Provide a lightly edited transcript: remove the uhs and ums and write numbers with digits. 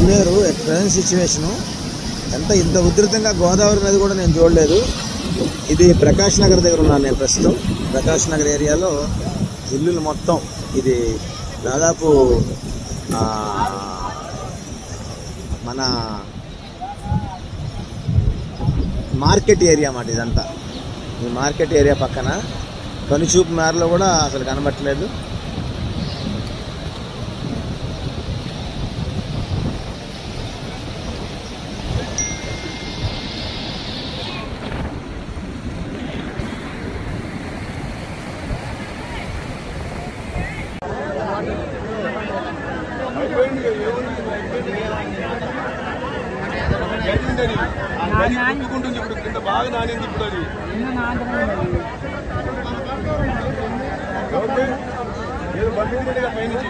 కొల్లేరు present situation ఇంత ఉధృతంగా గోదావరి నది కూడా నేను చూడలేదు. ఇది ప్రకాష్ నగర్ దగ్గర ఉన్నాను నేను ప్రస్తుతం. ప్రకాష్ నగర్ ఏరియాలో ఇల్లులు మొత్తం ఇది దాదాపు మన మార్కెట్ ఏరియా అన్నమాట ఇదంతా. ఈ మార్కెట్ ఏరియా పక్కన కనుచూపు మేరలో కూడా అసలు కనబట్టలేదు. ఇప్పుడు కింద బాగా నానింది. ఇప్పుడు అది బండి పైనుంచి